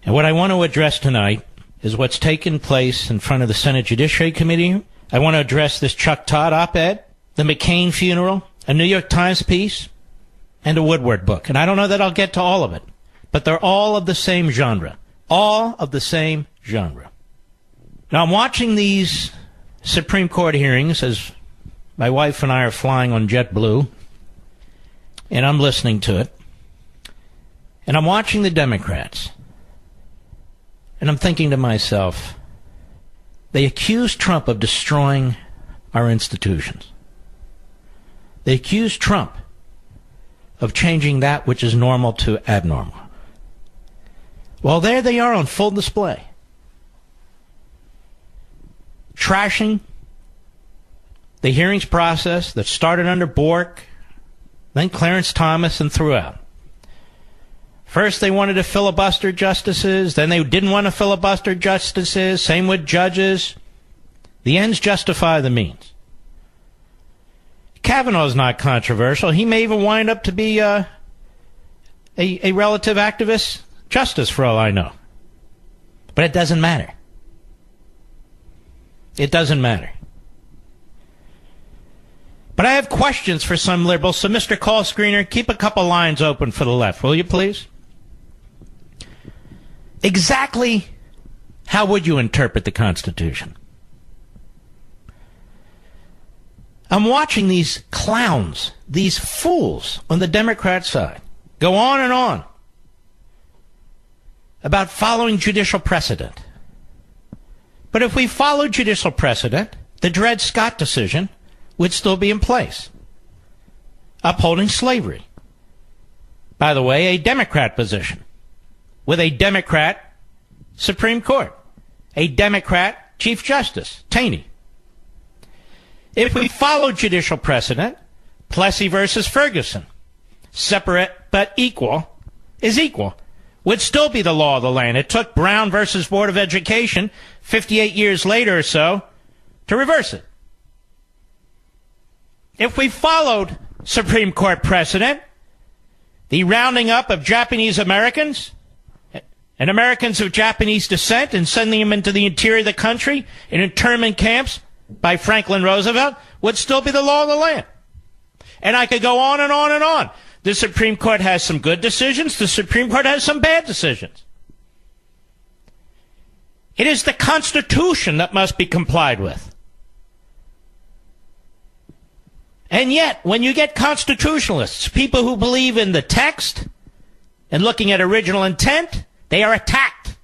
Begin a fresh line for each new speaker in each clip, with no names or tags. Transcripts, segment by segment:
And what I want to address tonight is what's taken place in front of the Senate Judiciary Committee. I want to address this Chuck Todd op-ed, the McCain funeral, a New York Times piece, and a Woodward book. And I don't know that I'll get to all of it, but they're all of the same genre. All of the same genre. Now, I'm watching these Supreme Court hearings as my wife and I are flying on JetBlue, and I'm listening to it. And I'm watching the Democrats, and I'm thinking to myself, they accuse Trump of destroying our institutions. They accuse Trump of changing that which is normal to abnormal. Well, there they are on full display. Trashing the hearings process that started under Bork, then Clarence Thomas, and throughout. First, they wanted to filibuster justices. Then they didn't want to filibuster justices. Same with judges. The ends justify the means. Kavanaugh's not controversial. He may even wind up to be a relative activist justice, for all I know. But it doesn't matter. It doesn't matter. But I have questions for some liberals, so Mr. Call Screener, keep a couple lines open for the left, will you please? Exactly how would you interpret the Constitution? I'm watching these clowns, these fools on the Democrat side, go on and on about following judicial precedent. But if we followed judicial precedent, the Dred Scott decision would still be in place, upholding slavery. By the way, a Democrat position, with a Democrat Supreme Court, a Democrat Chief Justice, Taney. If we follow judicial precedent, Plessy versus Ferguson, separate but equal is equal, would still be the law of the land. It took Brown versus Board of Education 58 years later or so to reverse it. If we followed Supreme Court precedent, the rounding up of Japanese Americans and Americans of Japanese descent and sending them into the interior of the country in internment camps by Franklin Roosevelt would still be the law of the land. And I could go on and on and on. The Supreme Court has some good decisions. The Supreme Court has some bad decisions. It is the Constitution that must be complied with. And yet, when you get constitutionalists, people who believe in the text and looking at original intent, they are attacked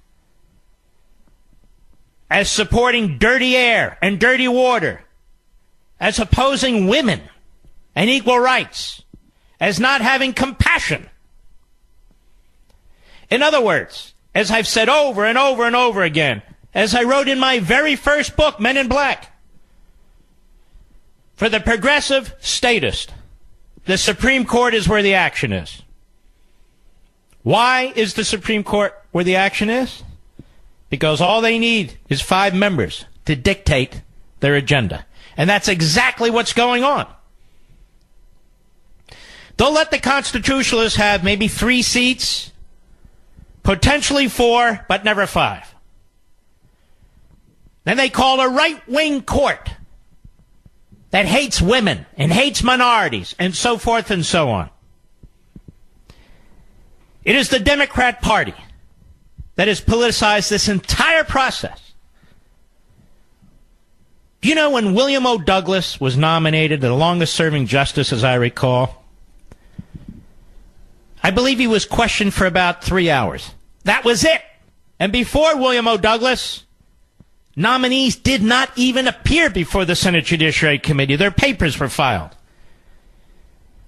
as supporting dirty air and dirty water, as opposing women and equal rights, as not having compassion. In other words, as I've said over and over and over again, as I wrote in my very first book, Men in Black, for the progressive statist, the Supreme Court is where the action is. Why is the Supreme Court where the action is? Because all they need is 5 members to dictate their agenda. And that's exactly what's going on. They'll let the constitutionalists have maybe 3 seats, potentially 4, but never 5. Then they call a right-wing court that hates women and hates minorities and so forth and so on. It is the Democrat Party that has politicized this entire process. Do you know when William O. Douglas was nominated, the longest-serving justice, as I recall, I believe he was questioned for about 3 hours. That was it. And before William O. Douglas, nominees did not even appear before the Senate Judiciary Committee. Their papers were filed.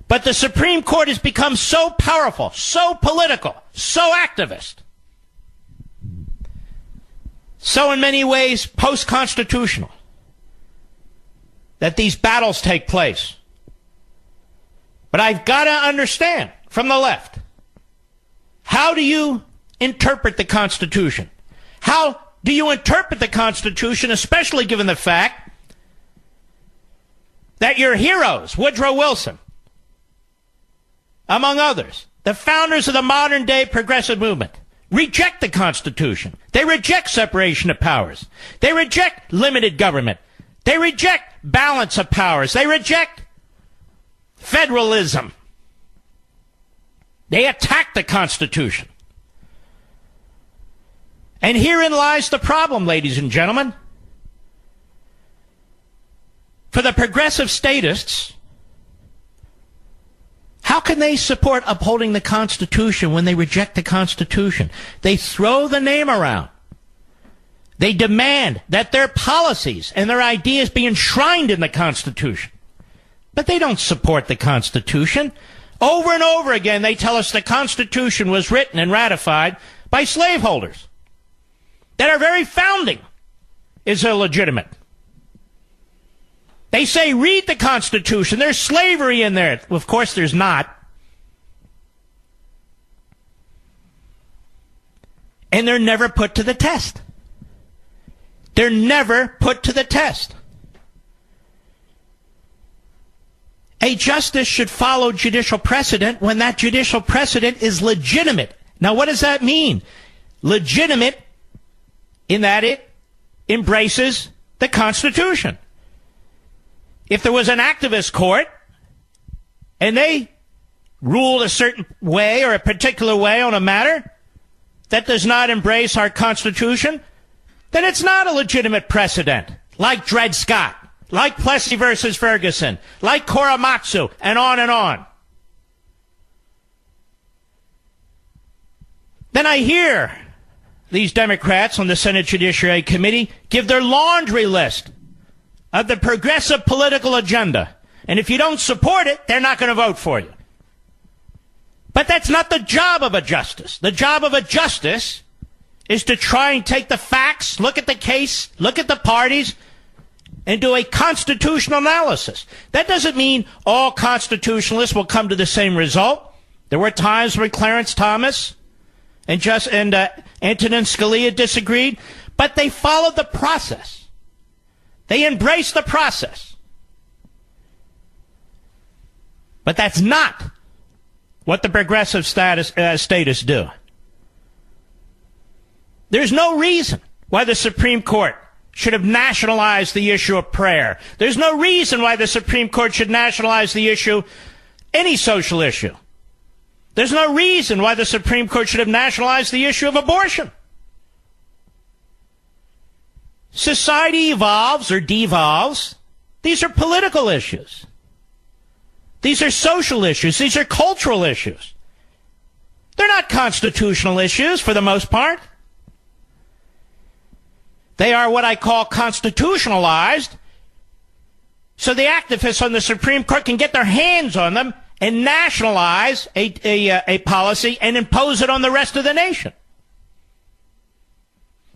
But the Supreme Court has become so powerful, so political, so activist, so in many ways post-constitutional, that these battles take place. But I've got to understand from the left, how do you interpret the Constitution? How do you interpret the Constitution, especially given the fact that your heroes, Woodrow Wilson, among others, the founders of the modern-day progressive movement, reject the Constitution. They reject separation of powers. They reject limited government. They reject balance of powers. They reject federalism. They attack the Constitution. And herein lies the problem, ladies and gentlemen. For the progressive statists, how can they support upholding the Constitution when they reject the Constitution? They throw the name around. They demand that their policies and their ideas be enshrined in the Constitution. But they don't support the Constitution. Over and over again, they tell us the Constitution was written and ratified by slaveholders, that our very founding is illegitimate. They say, read the Constitution. There's slavery in there. Well, of course there's not. And they're never put to the test. They're never put to the test. A justice should follow judicial precedent when that judicial precedent is legitimate. Now, what does that mean? Legitimate in that it embraces the Constitution. If there was an activist court and they ruled a certain way or a particular way on a matter that does not embrace our Constitution, then it's not a legitimate precedent, like Dred Scott, like Plessy versus Ferguson, like Korematsu, and on and on. Then I hear these Democrats on the Senate Judiciary Committee give their laundry list of the progressive political agenda. And if you don't support it, they're not going to vote for you. But that's not the job of a justice. The job of a justice is to try and take the facts, look at the case, look at the parties, and do a constitutional analysis. That doesn't mean all constitutionalists will come to the same result. There were times when Clarence Thomas and Antonin Scalia disagreed, but they followed the process. They embraced the process. But that's not what the progressive statists do. There's no reason why the Supreme Court should have nationalized the issue of prayer. There's no reason why the Supreme Court should nationalize the issue, any social issue. There's no reason why the Supreme Court should have nationalized the issue of abortion. Society evolves or devolves. These are political issues. These are social issues. These are cultural issues. They're not constitutional issues for the most part. They are what I call constitutionalized, so the activists on the Supreme Court can get their hands on them and nationalize a policy and impose it on the rest of the nation.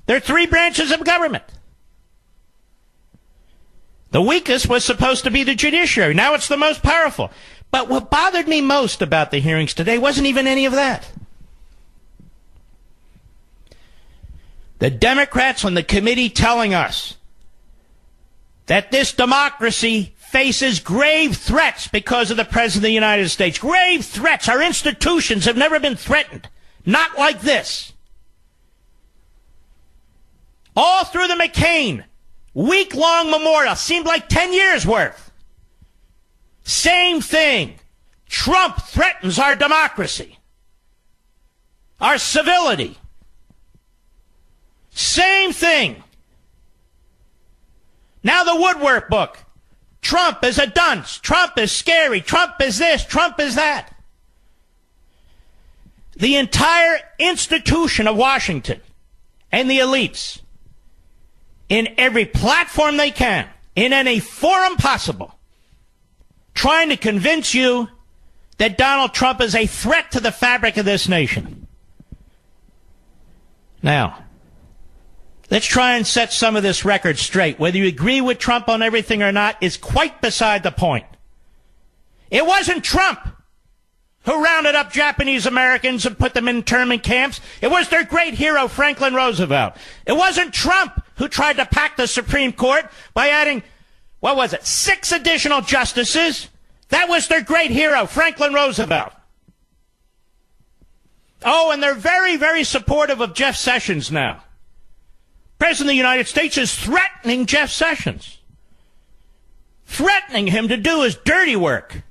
There are three branches of government. The weakest was supposed to be the judiciary. Now it's the most powerful. But what bothered me most about the hearings today wasn't even any of that. The Democrats on the committee telling us that this democracy faces grave threats because of the President of the United States. Grave threats. Our institutions have never been threatened. Not like this. All through the McCain week-long memorial, seemed like 10 years worth. Same thing. Trump threatens our democracy, our civility. Same thing. Now the Woodwork book. Trump is a dunce. Trump is scary. Trump is this. Trump is that. The entire institution of Washington and the elites, in every platform they can, in any forum possible, trying to convince you that Donald Trump is a threat to the fabric of this nation. Now, let's try and set some of this record straight. Whether you agree with Trump on everything or not is quite beside the point. It wasn't Trump who rounded up Japanese Americans and put them in internment camps. It was their great hero, Franklin Roosevelt. It wasn't Trump who tried to pack the Supreme Court by adding, 6 additional justices. That was their great hero, Franklin Roosevelt. Oh, and they're very, very supportive of Jeff Sessions now. President of the United States is threatening Jeff Sessions. Threatening him to do his dirty work.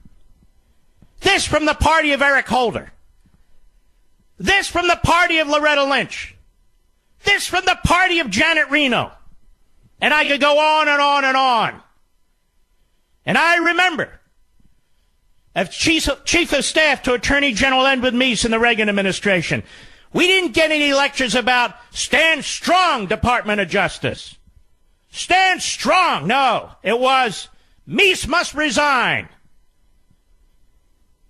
This from the party of Eric Holder. This from the party of Loretta Lynch. This from the party of Janet Reno. And I could go on and on and on. And I remember, as Chief of Staff to Attorney General Edward Meese in the Reagan administration, we didn't get any lectures about stand strong, Department of Justice. Stand strong. No, it was Meese must resign.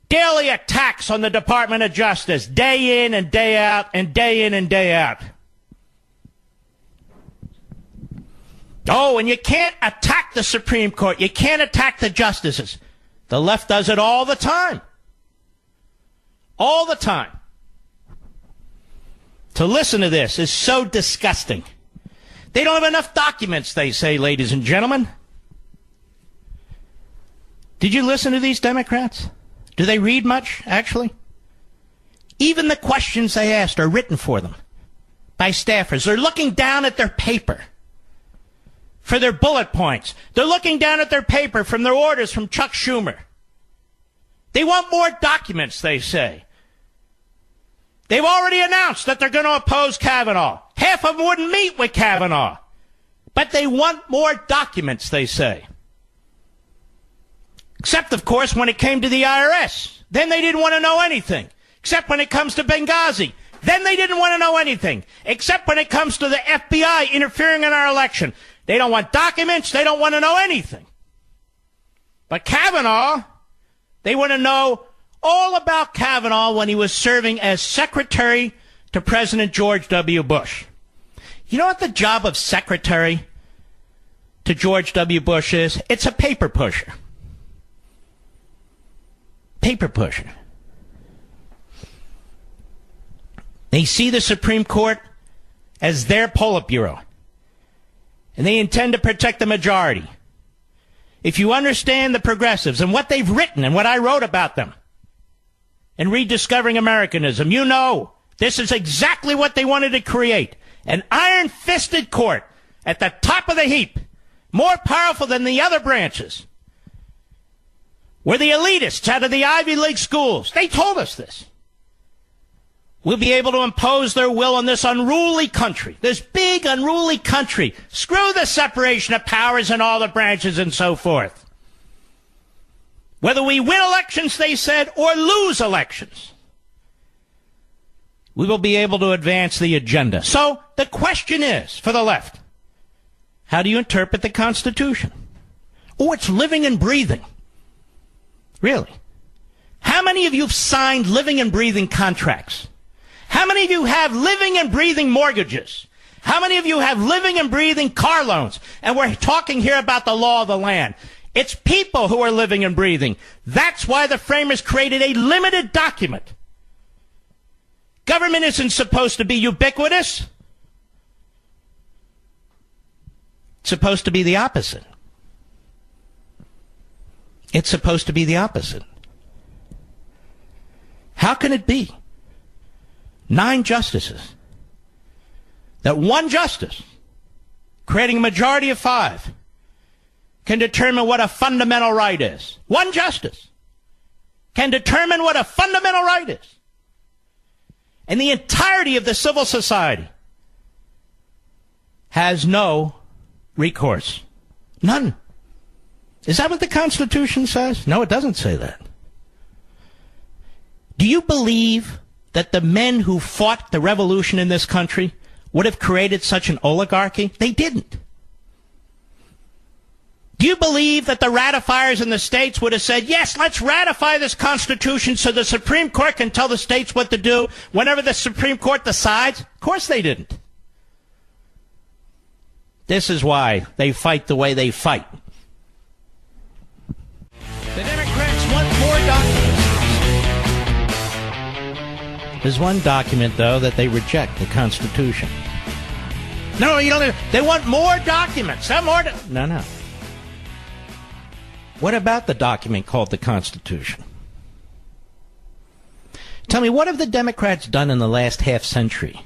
Daily attacks on the Department of Justice, day in and day out, and day in and day out. Oh, and you can't attack the Supreme Court. You can't attack the justices. The left does it all the time. All the time. To listen to this is so disgusting. They don't have enough documents, they say, ladies and gentlemen. Did you listen to these Democrats? Do they read much, actually? Even the questions they asked are written for them by staffers. They're looking down at their paper for their bullet points. They're looking down at their paper from their orders from Chuck Schumer. They want more documents, they say. They've already announced that they're going to oppose Kavanaugh. Half of them wouldn't meet with Kavanaugh. But they want more documents, they say. Except, of course, when it came to the IRS. Then they didn't want to know anything. Except when it comes to Benghazi. Then they didn't want to know anything. Except when it comes to the FBI interfering in our election. They don't want documents. They don't want to know anything. But Kavanaugh, they want to know all about Kavanaugh when he was serving as secretary to President George W. Bush. You know what the job of secretary to George W. Bush is? It's a paper pusher. Paper pusher. They see the Supreme Court as their Politburo. And they intend to protect the majority. If you understand the progressives and what they've written and what I wrote about them in Rediscovering Americanism, you know this is exactly what they wanted to create. An iron-fisted court at the top of the heap, more powerful than the other branches. Where the elitists out of the Ivy League schools, they told us this, will be able to impose their will on this unruly country, this big unruly country. Screw the separation of powers in all the branches and so forth. Whether we win elections, they said, or lose elections, we will be able to advance the agenda. So the question is, for the left, how do you interpret the Constitution? Oh, it's living and breathing. Really? How many of you have signed living and breathing contracts? How many of you have living and breathing mortgages? How many of you have living and breathing car loans? And we're talking here about the law of the land. It's people who are living and breathing. That's why the framers created a limited document. Government isn't supposed to be ubiquitous. It's supposed to be the opposite. It's supposed to be the opposite. How can it be 9 justices that one justice, creating a majority of 5, can determine what a fundamental right is? One justice can determine what a fundamental right is. And the entirety of the civil society has no recourse. None. Is that what the Constitution says? No, it doesn't say that. Do you believe that the men who fought the revolution in this country would have created such an oligarchy? They didn't. Do you believe that the ratifiers in the states would have said, yes, let's ratify this Constitution so the Supreme Court can tell the states what to do whenever the Supreme Court decides? Of course they didn't. This is why they fight the way they fight. The Democrats want more documents. There's one document, though, that they reject, the Constitution. No, you don't. They want more documents. No. What about the document called the Constitution? Tell me, what have the Democrats done in the last half century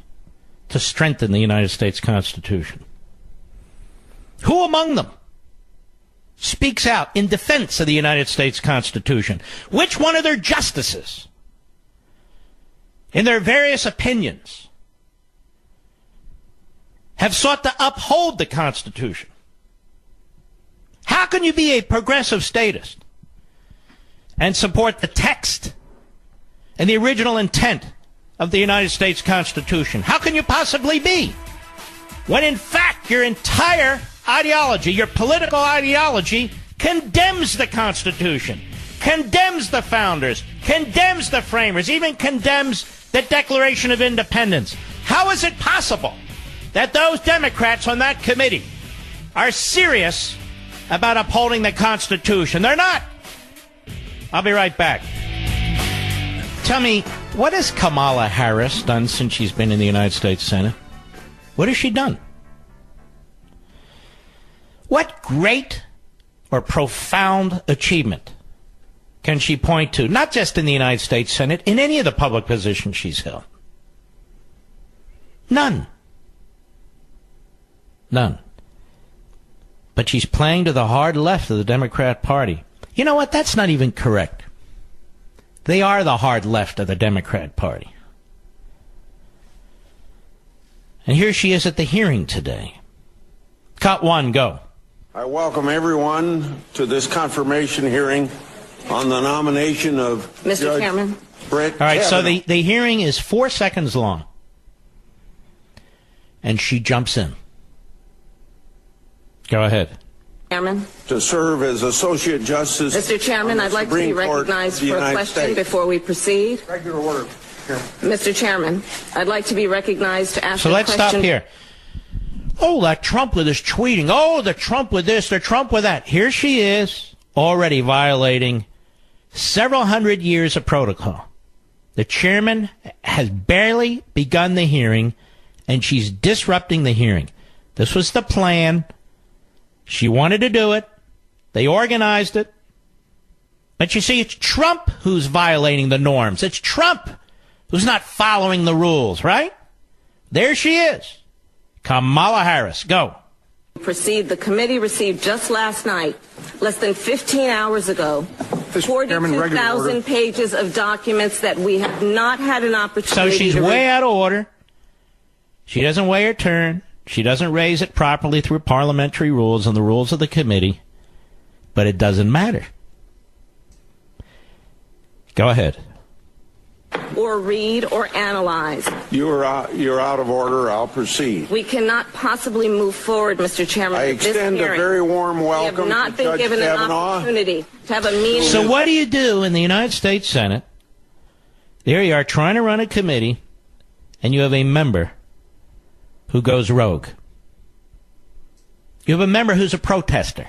to strengthen the United States Constitution? Who among them speaks out in defense of the United States Constitution? Which one of their justices, in their various opinions, have sought to uphold the Constitution? How can you be a progressive statist and support the text and the original intent of the United States Constitution? How can you possibly be, when in fact your entire ideology, your political ideology, condemns the Constitution, condemns the founders, condemns the framers, even condemns the Declaration of Independence? How is it possible that those Democrats on that committee are serious about upholding the Constitution? They're not. I'll be right back. Tell me, what has Kamala Harris done since she's been in the United States Senate? What has she done? What great or profound achievement can she point to, not just in the United States Senate, in any of the public positions she's held? None. None. But she's playing to the hard left of the Democrat Party. You know what? That's not even correct. They are the hard left of the Democrat Party. And here she is at the hearing today. Cut one, go.
I welcome everyone to this confirmation hearing on the nomination of
Mr. Chairman.
Brett
All right,
Kavanaugh.
so the hearing is 4 seconds long. And she jumps in. Go ahead.
Chairman.
To serve as Associate Justice.
Mr. Chairman, I'd like to be recognized for a question before we proceed.
Regular order, Chairman.
Mr. Chairman, I'd like to be recognized to ask a question.
So let's stop here. Oh, that Trump with his tweeting. Oh, the Trump with this, the Trump with that. Here she is, already violating several hundred years of protocol. The chairman has barely begun the hearing, and she's disrupting the hearing. This was the plan. She wanted to do it. They organized it. But you see, it's Trump who's violating the norms. It's Trump who's not following the rules, right? There she is. Kamala Harris, go.
Proceed. The committee received just last night, less than 15 hours ago, 42,000 pages of documents that we have not had an opportunity
So she's way out of order. She doesn't wait her turn. She doesn't raise it properly through parliamentary rules and the rules of the committee. But it doesn't matter. Go ahead.
or read or analyze.
You're out of order. I'll proceed.
We cannot possibly move forward, Mr. Chairman.
I extend a very warm welcome
We have not
to
been
Judge
given
Kavanaugh.
an opportunity to have a meeting.
So what do you do in the United States Senate? There you are trying to run a committee, and you have a member who goes rogue. You have a member who's a protester,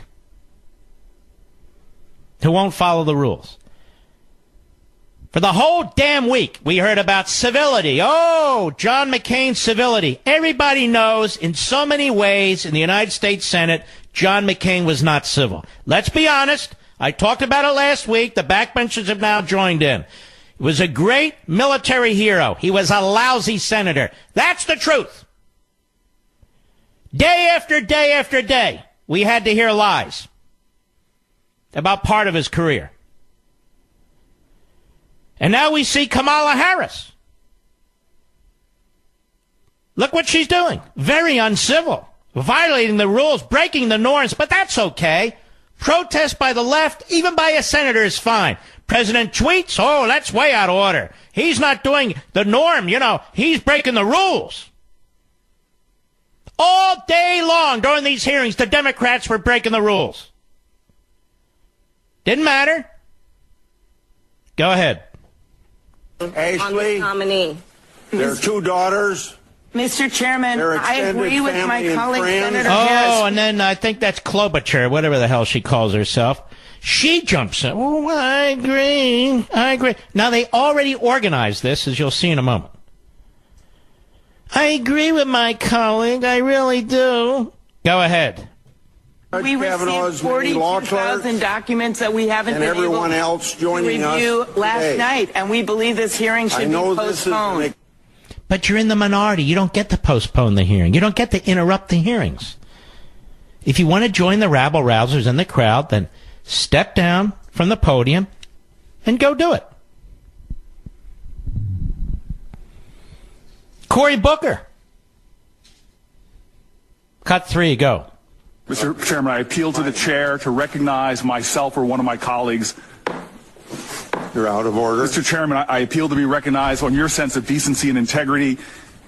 who won't follow the rules. For the whole damn week, we heard about civility. Oh, John McCain's civility. Everybody knows in so many ways in the United States Senate, John McCain was not civil. Let's be honest. I talked about it last week. The backbenchers have now joined in. He was a great military hero. He was a lousy senator. That's the truth. Day after day after day, we had to hear lies about part of his career. And now we see Kamala Harris. Look what she's doing. Very uncivil. Violating the rules, breaking the norms, but that's okay. Protest by the left, even by a senator, is fine. President tweets, oh, that's way out of order. He's not doing the norm, he's breaking the rules. All day long during these hearings, the Democrats were breaking the rules. Didn't matter. Go ahead.
Ashley,
nominee.
their two daughters.
Mr. Chairman,
Their
I
extended
agree with my
family and
colleague,
friends.
Senator
Oh,
Harris.
and then I think that's Klobuchar, whatever the hell she calls herself. She jumps in. Oh, I agree. Now, they already organized this, as you'll see in a moment. I agree with my colleague. I really do. Go ahead.
We received 42,000 documents that we haven't been
everyone
able
else joining
to review
us
last
today.
night, and we believe this hearing should be postponed.
But you're in the minority. You don't get to postpone the hearing. You don't get to interrupt the hearings. If you want to join the rabble-rousers in the crowd, then step down from the podium and go do it. Cory Booker. Cut 3, go.
Mr. Chairman, I appeal to the chair to recognize myself or one of my colleagues.
You're out of order.
Mr. Chairman, I appeal to be recognized on your sense of decency and integrity.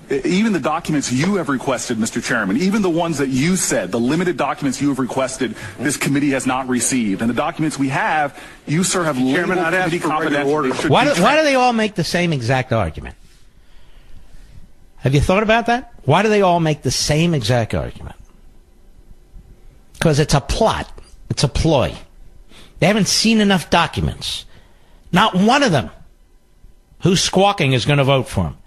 Even the documents you have requested, Mr. Chairman, even the ones that you said, the limited documents you have requested, this committee has not received. And the documents we have, you, sir, have labeled committee confidential.
Why do they all make the same exact argument? Have you thought about that? Why do they all make the same exact argument? Because it's a plot. It's a ploy. They haven't seen enough documents. Not one of them who's squawking is going to vote for him.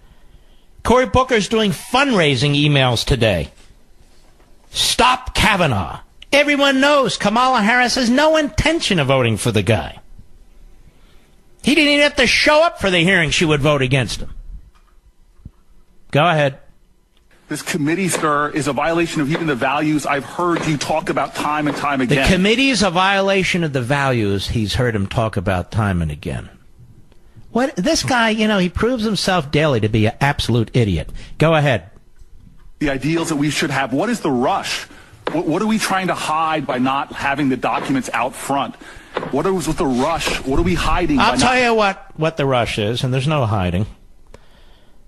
Cory Booker's doing fundraising emails today. Stop Kavanaugh. Everyone knows Kamala Harris has no intention of voting for the guy. He didn't even have to show up for the hearing. She would vote against him. Go ahead.
This committee, sir, is a violation of even the values I've heard you talk about time and time again.
The committee is a violation of the values he's heard him talk about time and again. What this guy, he proves himself daily to be an absolute idiot. Go ahead.
The ideals that we should have. What is the rush? What are we trying to hide by not having the documents out front? What is with the rush? What are we hiding?
I'll tell you what the rush is, and there's no hiding.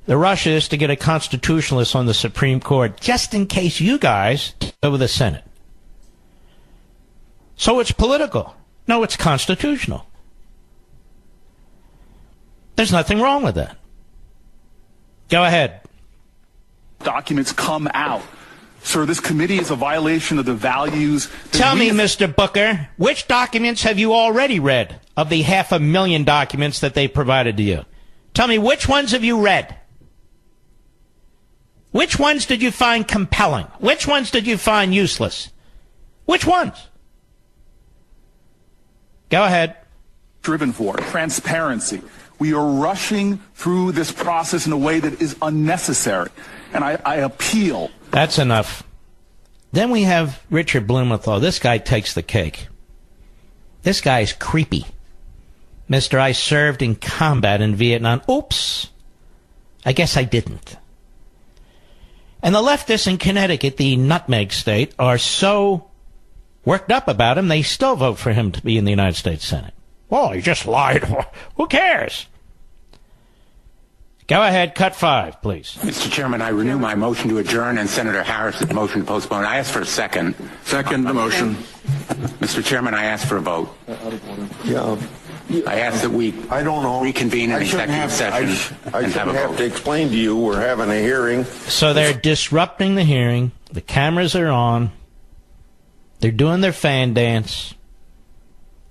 The rush is to get a constitutionalist on the Supreme Court just in case you guys take over the Senate. So it's political. No, it's constitutional. There's nothing wrong with that. Go ahead.
Documents come out. Sir, this committee is a violation of the values.
Tell me, Mr. Booker, which documents have you already read of the 500,000 documents that they provided to you? Tell me, which ones have you read? Which ones did you find compelling? Which ones did you find useless? Which ones? Go ahead.
Driven for transparency. We are rushing through this process in a way that is unnecessary. And I appeal.
That's enough. Then we have Richard Blumenthal. This guy takes the cake. This guy's creepy. Mr. I served in combat in Vietnam. Oops. I guess I didn't. And the leftists in Connecticut, the nutmeg state, are so worked up about him, they still vote for him to be in the United States Senate. Well, he just lied. Who cares? Go ahead. Cut 5, please.
Mr. Chairman, I renew my motion to adjourn and Senator Harris's motion to postpone. I ask for a second.
Second the motion.
Mr. Chairman, I ask for a vote.
Yeah.
I ask that we reconvene in executive session
I
and
shouldn't
have a
have
vote.
to explain to you we're having a hearing.
So they're disrupting the hearing. The cameras are on. They're doing their fan dance.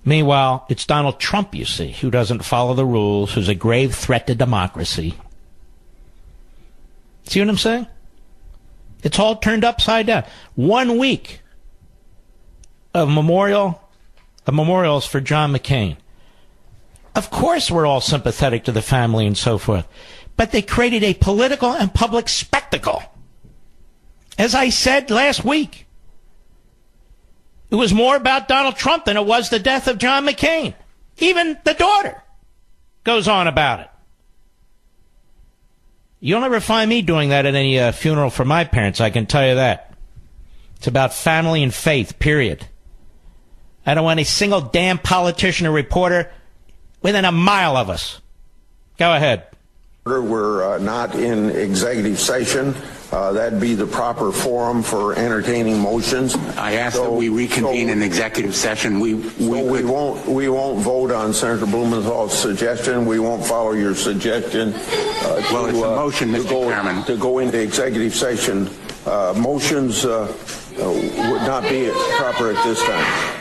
Meanwhile, it's Donald Trump, you see, who doesn't follow the rules, who's a grave threat to democracy. See what I'm saying? It's all turned upside down. 1 week of memorials for John McCain. Of course we're all sympathetic to the family and so forth. But they created a political and public spectacle. As I said last week, it was more about Donald Trump than it was the death of John McCain. Even the daughter goes on about it. You'll never find me doing that at any funeral for my parents, I can tell you that. It's about family and faith, period. I don't want a single damn politician or reporter within a mile of us. Go ahead.
We're not in executive session. That'd be the proper forum for entertaining motions.
I ask that we reconvene in executive session. We
won't vote on Senator Blumenthal's suggestion. We won't follow your suggestion.
It's a motion, Mr. Chairman.
To go into executive session. Motions would not be proper at this time.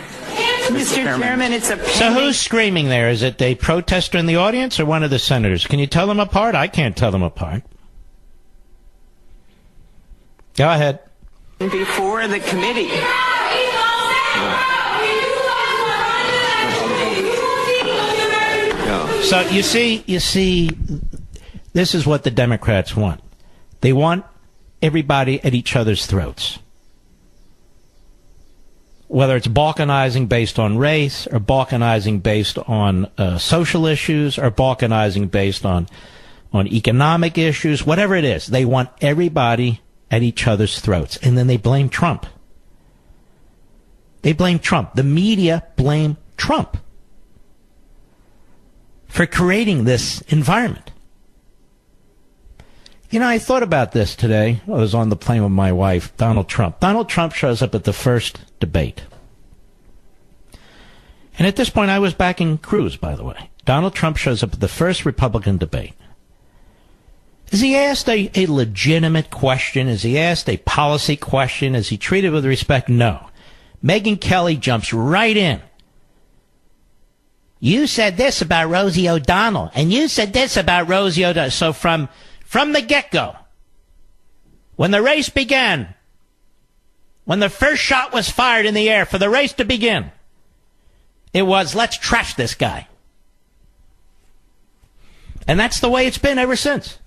Mr. Chairman, it's a
So who's screaming there? Is it a protester in the audience or one of the senators? Can you tell them apart? I can't tell them apart. Go ahead.
Before the committee.
So you see, this is what the Democrats want. They want everybody at each other's throats. Whether it's balkanizing based on race, or balkanizing based on social issues, or balkanizing based on economic issues, whatever it is, they want everybody at each other's throats. And then they blame Trump. They blame Trump. The media blame Trump for creating this environment. You know, I thought about this today. I was on the plane with my wife, Donald Trump. Donald Trump shows up at the first debate. And at this point, I was backing Cruz, by the way. Donald Trump shows up at the first Republican debate. Is he asked a legitimate question? Is he asked a policy question? Is he treated with respect? No. Megyn Kelly jumps right in. You said this about Rosie O'Donnell, and you said this about Rosie O'Donnell. So from the get-go, when the race began, when the first shot was fired in the air for the race to begin, it was, let's trash this guy. And that's the way it's been ever since.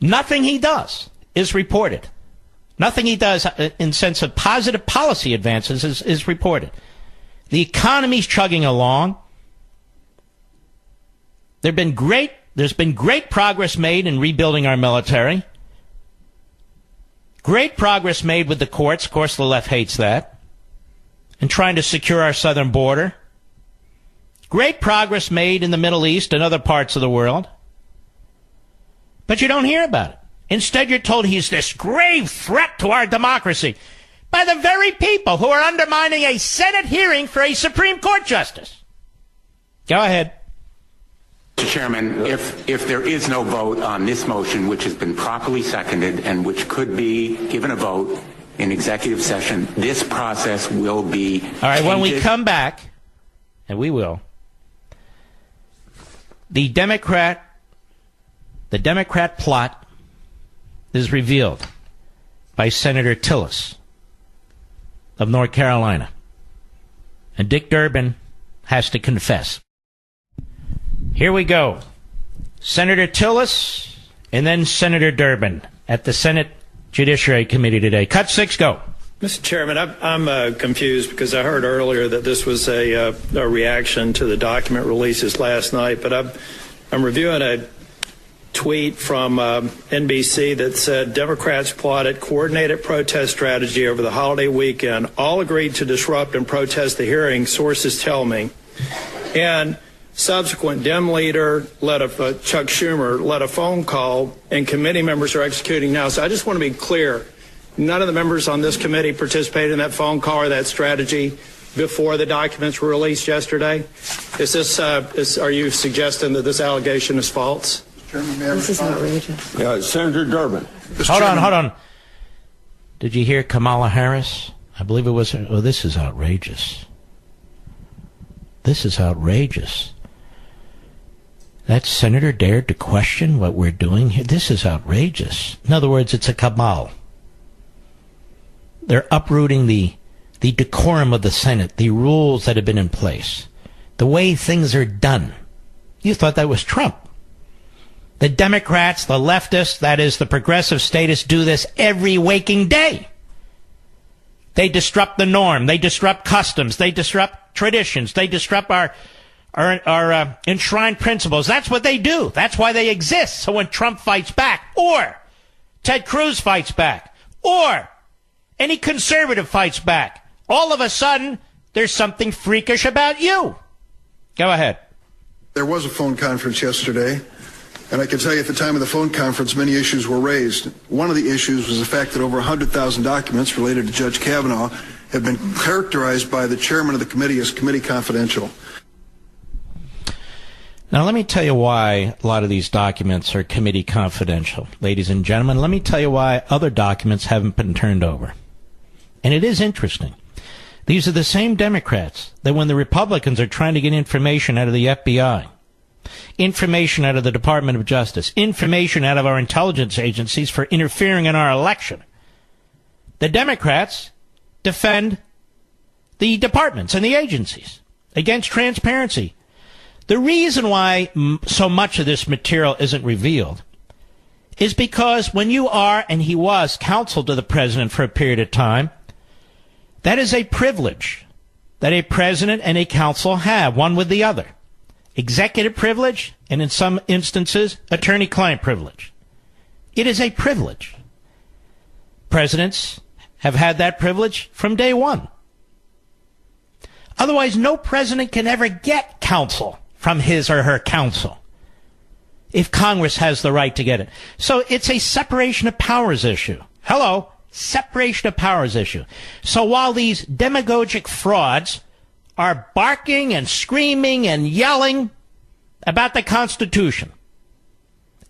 Nothing he does is reported. Nothing he does in sense of positive policy advances is reported. The economy's chugging along. There's been great progress made in rebuilding our military. Great progress made with the courts. Of course, the left hates that. And trying to secure our southern border. Great progress made in the Middle East and other parts of the world. But you don't hear about it. Instead, you're told he's this grave threat to our democracy by the very people who are undermining a Senate hearing for a Supreme Court justice. Go ahead.
Mr. Chairman, if there is no vote on this motion, which has been properly seconded and which could be given a vote in executive session, this process will be
all right, when we come back, and we will, the Democrat plot is revealed by Senator Tillis of North Carolina. And Dick Durbin has to confess. Here we go. Senator Tillis and then Senator Durbin at the Senate Judiciary Committee today. Cut 6, go.
Mr. Chairman, I'm confused because I heard earlier that this was a reaction to the document releases last night, but I'm reviewing a tweet from NBC that said Democrats plotted coordinated protest strategy over the holiday weekend, all agreed to disrupt and protest the hearing, sources tell me. And subsequent Dem leader Chuck Schumer led a phone call, and committee members are executing now. So I just want to be clear. None of the members on this committee participated in that phone call or that strategy before the documents were released yesterday. Are you suggesting that this allegation is false?
This is outrageous.
Yeah, Senator Durbin.
Hold on. Did you hear Kamala Harris? I believe it was. Oh, this is outrageous. This is outrageous. That senator dared to question what we're doing here. This is outrageous. In other words, it's a cabal. They're uprooting the decorum of the Senate, the rules that have been in place, the way things are done. You thought that was Trump. The Democrats, the leftists, that is, the progressive statists, do this every waking day. They disrupt the norm. They disrupt customs. They disrupt traditions. They disrupt our enshrined principles. That's what they do. That's why they exist. So when Trump fights back, or Ted Cruz fights back, or any conservative fights back, all of a sudden, there's something freakish about you. Go ahead.
There was a phone conference yesterday, and I can tell you at the time of the phone conference, many issues were raised. One of the issues was the fact that over 100,000 documents related to Judge Kavanaugh have been characterized by the chairman of the committee as committee confidential.
Now, let me tell you why a lot of these documents are committee confidential. Ladies and gentlemen, let me tell you why other documents haven't been turned over. And it is interesting. These are the same Democrats that when the Republicans are trying to get information out of the FBI, information out of the Department of Justice, information out of our intelligence agencies for interfering in our election, the Democrats defend the departments and the agencies. against transparency. The reason why so much of this material isn't revealed is because when you are, and he was, counsel to the president for a period of time, that is a privilege that a president and a counsel have, one with the other. Executive privilege, and in some instances, attorney-client privilege. It is a privilege. Presidents have had that privilege from day one. Otherwise, no president can ever get counsel from his or her counsel if Congress has the right to get it. So it's a separation of powers issue. Hello, separation of powers issue. So while these demagogic frauds are barking and screaming and yelling about the Constitution,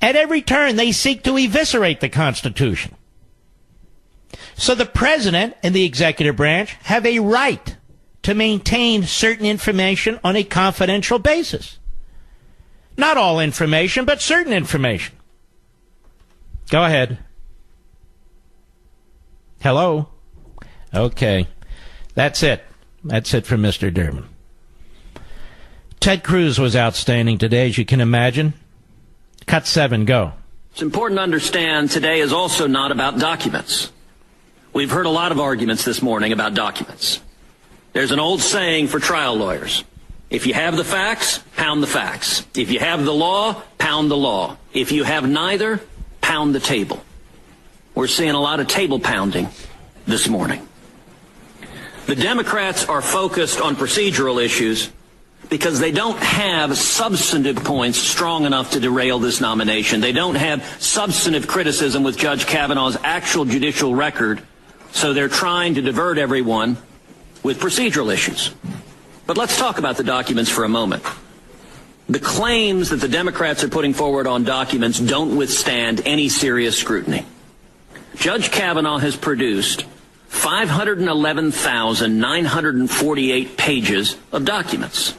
at every turn they seek to eviscerate the Constitution. So the president and the executive branch have a right to maintain certain information on a confidential basis. Not all information, but certain information. Go ahead. Hello? Okay. That's it. That's it for Mr. Durbin. Ted Cruz was outstanding today, as you can imagine. Cut 7, go.
It's important to understand today is also not about documents. We've heard a lot of arguments this morning about documents. There's an old saying for trial lawyers. If you have the facts, pound the facts. If you have the law, pound the law. If you have neither, pound the table. We're seeing a lot of table pounding this morning. The Democrats are focused on procedural issues because they don't have substantive points strong enough to derail this nomination. They don't have substantive criticism with Judge Kavanaugh's actual judicial record, so they're trying to divert everyone with procedural issues. But let's talk about the documents for a moment. The claims that the Democrats are putting forward on documents don't withstand any serious scrutiny. Judge Kavanaugh has produced 511,948 pages of documents.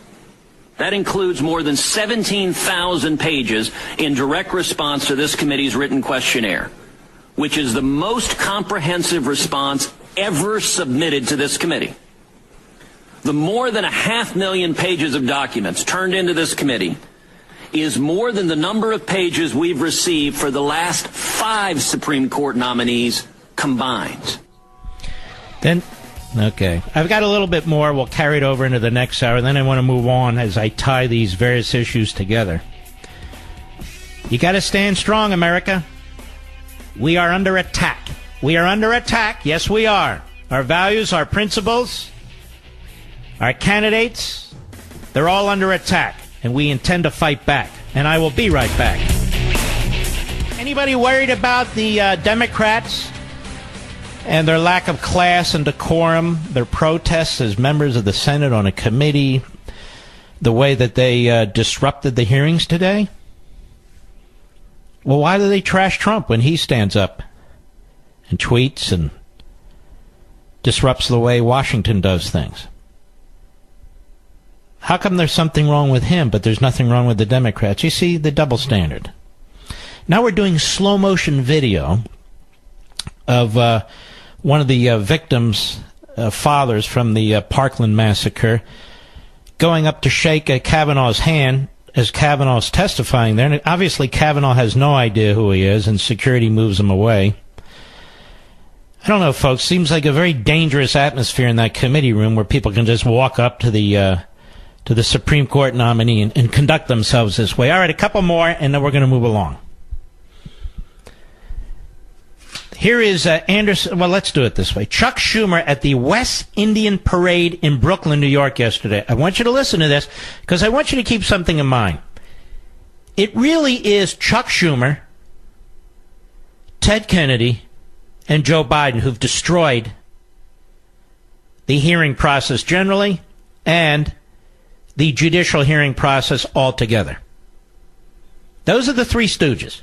That includes more than 17,000 pages in direct response to this committee's written questionnaire, which is the most comprehensive response ever submitted to this committee. The more than 500,000 pages of documents turned into this committee is more than the number of pages we've received for the last 5 Supreme Court nominees combined.
Then, okay. I've got a little bit more. We'll carry it over into the next hour. Then I want to move on as I tie these various issues together. You got to stand strong, America. We are under attack. We are under attack. Yes, we are. Our values, our principles, our candidates, they're all under attack, and we intend to fight back. And I will be right back. Anybody worried about the Democrats and their lack of class and decorum, their protests as members of the Senate on a committee, the way that they disrupted the hearings today? Well, why do they trash Trump when he stands up and tweets and disrupts the way Washington does things? How come there's something wrong with him, but there's nothing wrong with the Democrats? You see, the double standard. Now we're doing slow motion video of one of the victims' fathers from the Parkland massacre going up to shake Kavanaugh's hand as Kavanaugh's testifying there. And obviously Kavanaugh has no idea who he is, and security moves him away. I don't know, folks. Seems like a very dangerous atmosphere in that committee room where people can just walk up to the Supreme Court nominee and conduct themselves this way. All right, a couple more, and then we're going to move along. Here is Anderson. Well, let's do it this way. Chuck Schumer at the West Indian Parade in Brooklyn, New York yesterday. I want you to listen to this because I want you to keep something in mind. It really is Chuck Schumer, Ted Kennedy, and Joe Biden who've destroyed the hearing process generally and the judicial hearing process altogether. Those are the three stooges.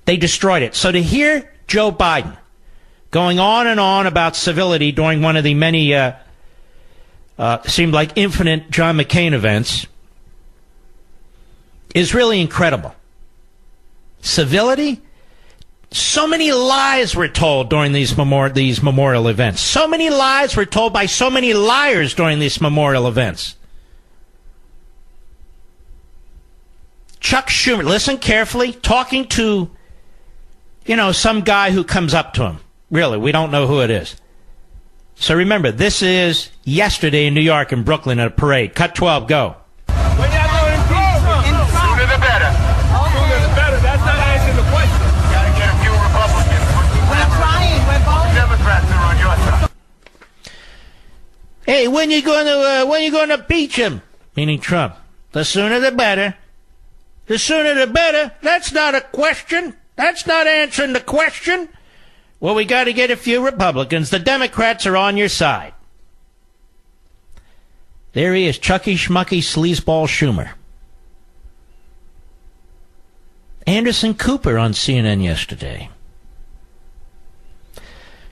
They destroyed it. So to hear Joe Biden going on and on about civility during one of the many seemed like infinite John McCain events is really incredible. Civility? So many lies were told during these memorial events. So many lies were told by so many liars during these memorial events. Chuck Schumer, listen carefully, talking to, some guy who comes up to him. Really, we don't know who it is. So remember, this is yesterday in New York and Brooklyn at a parade. Cut 12, go.
When y'all going to impeach Trump? Sooner the better. Sooner the better. That's not answering the question. Got to get a few Republicans. We're trying. We're both. Democrats are on your side.
Hey, when you going to impeach him? Meaning Trump. The sooner the better. The sooner the better. That's not a question. That's not answering the question. Well, we got to get a few Republicans. The Democrats are on your side. There he is, Chucky Schmucky Sleazeball Schumer. Anderson Cooper on CNN yesterday.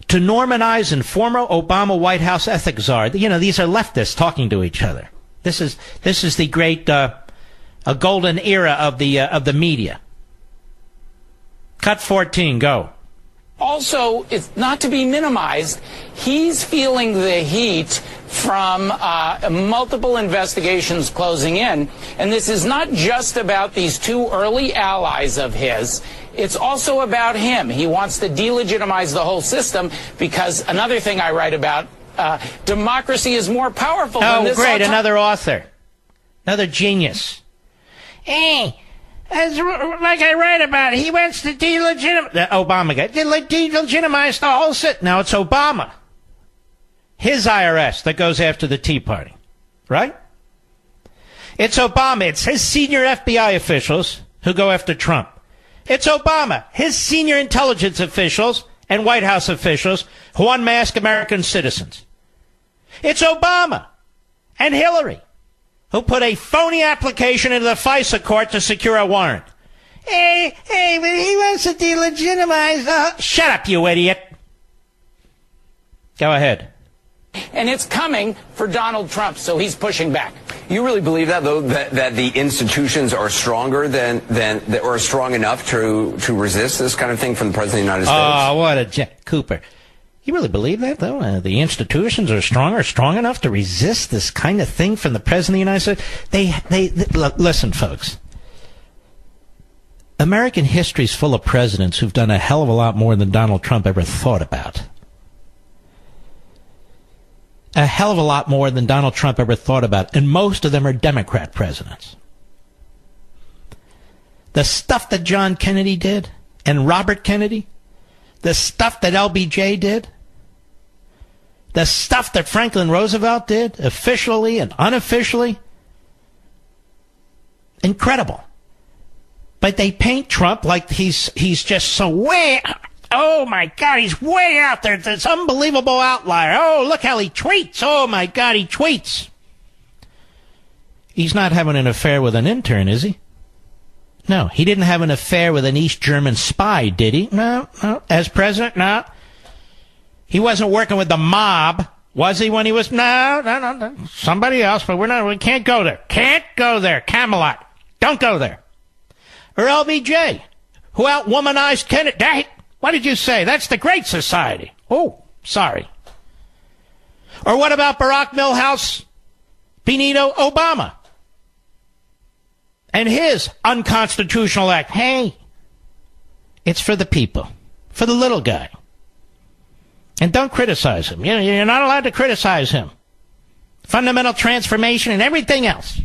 To Norman Eisen, former Obama White House ethics czar. These are leftists talking to each other. This is the great a golden era of the media. Cut 14, go.
Also, it's not to be minimized. He's feeling the heat from multiple investigations closing in. And this is not just about these two early allies of his. It's also about him. He wants to delegitimize the whole system because another thing I write about, democracy is more powerful than this.
Oh, great, another author. Another genius. Hey. As like I write about, he wants to delegitimize the Obama guy. Delegitimize the whole shit. Now it's Obama, his IRS that goes after the Tea Party, right? It's Obama. It's his senior FBI officials who go after Trump. It's Obama, his senior intelligence officials and White House officials who unmask American citizens. It's Obama and Hillary, who put a phony application into the FISA court to secure a warrant. Hey, but he wants to delegitimize. Shut up, you idiot. Go ahead.
And it's coming for Donald Trump, so he's pushing back.
You really believe that, though, that the institutions are stronger than or strong enough to resist this kind of thing from the President of the United States?
Oh, what a Cooper. You really believe that, though? The institutions are strong enough to resist this kind of thing from the President of the United States? They listen, folks. American history is full of presidents who've done a hell of a lot more than Donald Trump ever thought about. A hell of a lot more than Donald Trump ever thought about. And most of them are Democrat presidents. The stuff that John Kennedy did and Robert Kennedy, the stuff that LBJ did, the stuff that Franklin Roosevelt did, officially and unofficially, incredible. But they paint Trump like he's just so way, oh my God, he's way out there. This unbelievable outlier. Oh, look how he tweets. Oh my God, he tweets. He's not having an affair with an intern, is he? No, he didn't have an affair with an East German spy, did he? No. As president, no. He wasn't working with the mob, was he, when he was? No. Somebody else, but we can't go there. Can't go there. Camelot. Don't go there. Or LBJ, who out-womanized Kennedy. What did you say? That's the Great Society. Oh, sorry. Or what about Barack Milhouse Benito Obama and his unconstitutional act? Hey, it's for the people, for the little guy. And don't criticize him. You're not allowed to criticize him. Fundamental transformation and everything else.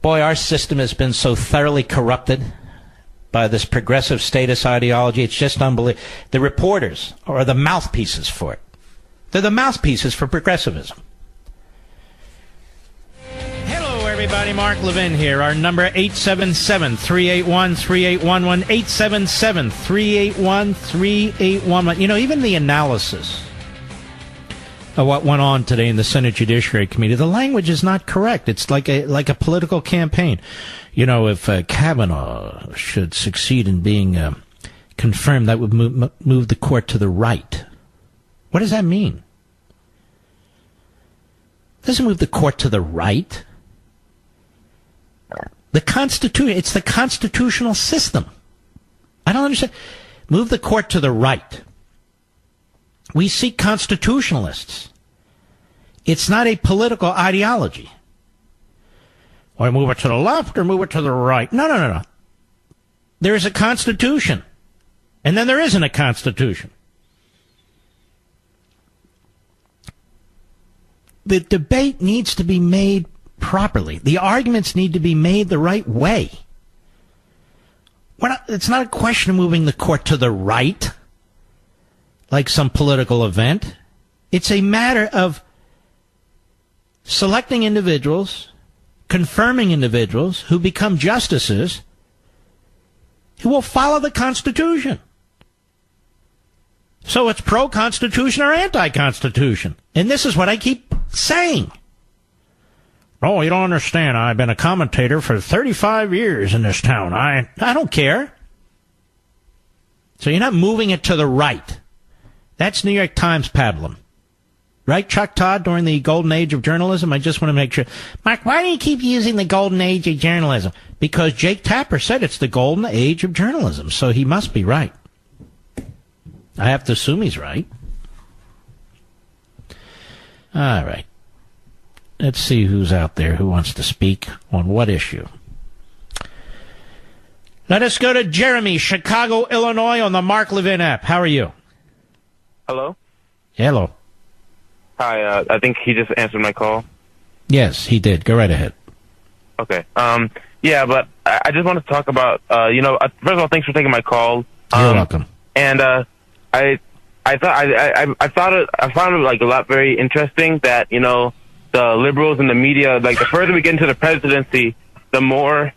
Boy, our system has been so thoroughly corrupted by this progressive status ideology. It's just unbelievable. The reporters are the mouthpieces for it. They're the mouthpieces for progressivism. Hello, everybody. Mark Levin here. Our number 877-381-3811. 877-381-3811. Even the analysis of what went on today in the Senate Judiciary Committee, the language is not correct. It's like a political campaign. If Kavanaugh should succeed in being confirmed, that would move the court to the right. What does that mean? It doesn't move the court to the right. The Constitution, it's the constitutional system. I don't understand. Move the court to the right. We seek constitutionalists. It's not a political ideology. Or move it to the left or move it to the right. No. There is a Constitution. And then there isn't a Constitution. The debate needs to be made properly. The arguments need to be made the right way. It's not a question of moving the court to the right, like some political event. It's a matter of selecting individuals, confirming individuals who become justices who will follow the Constitution. So it's pro-Constitution or anti-Constitution. And this is what I keep saying. Oh, you don't understand. I've been a commentator for 35 years in this town. I don't care. So you're not moving it to the right. That's New York Times pablum. Right, Chuck Todd, during the golden age of journalism? I just want to make sure. Mark, why do you keep using the golden age of journalism? Because Jake Tapper said it's the golden age of journalism, so he must be right. I have to assume he's right. All right. Let's see who's out there who wants to speak on what issue. Let us go to Jeremy, Chicago, Illinois, on the Mark Levin app. How are you?
Hello?
Hello.
Hi, I think he just answered my call.
Yes, he did. Go right ahead.
Okay. Yeah, but I just want to talk about, first of all, thanks for taking my call.
You're welcome.
And I found it like a lot very interesting that, the liberals and the media, like the further we get into the presidency, the more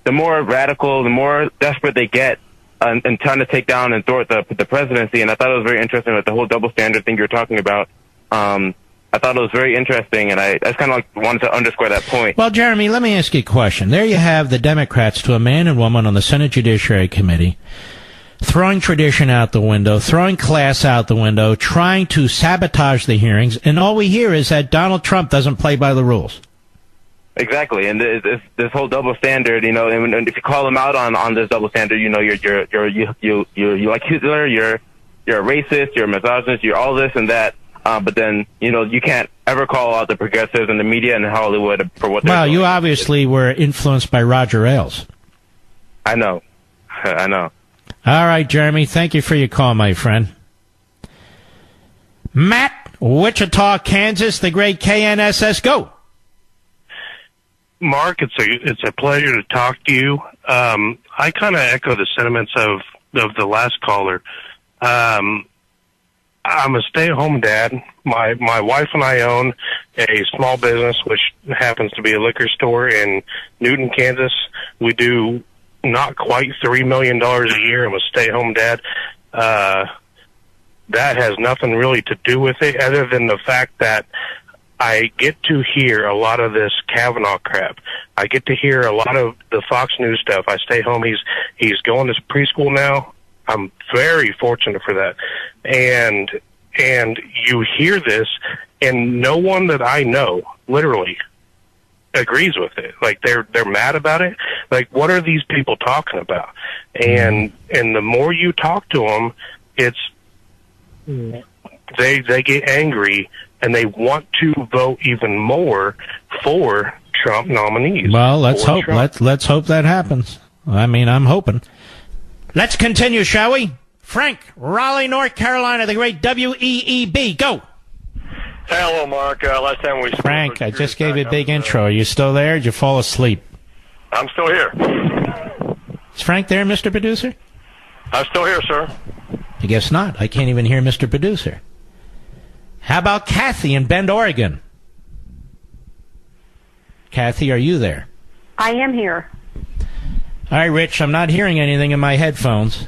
radical, the more desperate they get in trying to take down and thwart the presidency. And I thought it was very interesting, like the whole double standard thing you're talking about. I thought it was very interesting, and I just kind of wanted to underscore that point.
Well, Jeremy, let me ask you a question. There you have the Democrats, to a man and woman on the Senate Judiciary Committee, throwing tradition out the window, throwing class out the window, trying to sabotage the hearings, and all we hear is that Donald Trump doesn't play by the rules.
Exactly, and this whole double standard, and if you call them out on this double standard, you like Hitler, you're a racist, you're a misogynist, you're all this and that. But then, you can't ever call out the progressives and the media and Hollywood for what they're doing.
Well, you obviously were influenced by Roger Ailes.
I know.
All right, Jeremy, thank you for your call, my friend. Matt, Wichita, Kansas, the great KNSS, go.
Mark, it's a pleasure to talk to you. I kind of echo the sentiments of the last caller. I'm a stay-at-home dad. My wife and I own a small business, which happens to be a liquor store in Newton, Kansas. We do not quite $3 million a year. I'm a stay-at-home dad. That has nothing really to do with it, other than the fact that I get to hear a lot of this Kavanaugh crap. I get to hear a lot of the Fox News stuff. I stay home. He's going to preschool now. I'm very fortunate for that. And you hear this, and no one that I know, literally, agrees with it. Like they're mad about it. Like, what are these people talking about? And the more you talk to them, they get angry and they want to vote even more for Trump nominees.
Well, let's hope that happens. I mean, I'm hoping. Let's continue, shall we? Frank, Raleigh, North Carolina, the great WEEB. Go.
Hello, Mark. Last time we spoke,
Frank, I just gave you a big intro. Are you still there? Or did you fall asleep?
I'm still here.
Is Frank there, Mr. Producer?
I'm still here, sir.
I guess not. I can't even hear Mr. Producer. How about Kathy in Bend, Oregon? Kathy, are you there?
I am here.
All right, Rich, I'm not hearing anything in my headphones.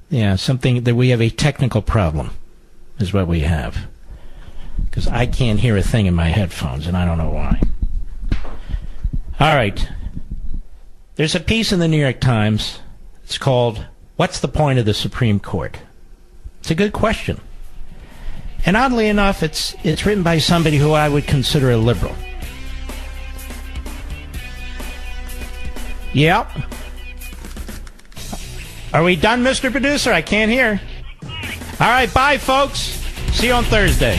Yeah, something that we have a technical problem is what we have. Because I can't hear a thing in my headphones, and I don't know why. All right. There's a piece in the New York Times. It's called, "What's the Point of the Supreme Court?" It's a good question. And oddly enough, it's written by somebody who I would consider a liberal. Yep. Are we done, Mr. Producer? I can't hear. All right, bye, folks. See you on Thursday.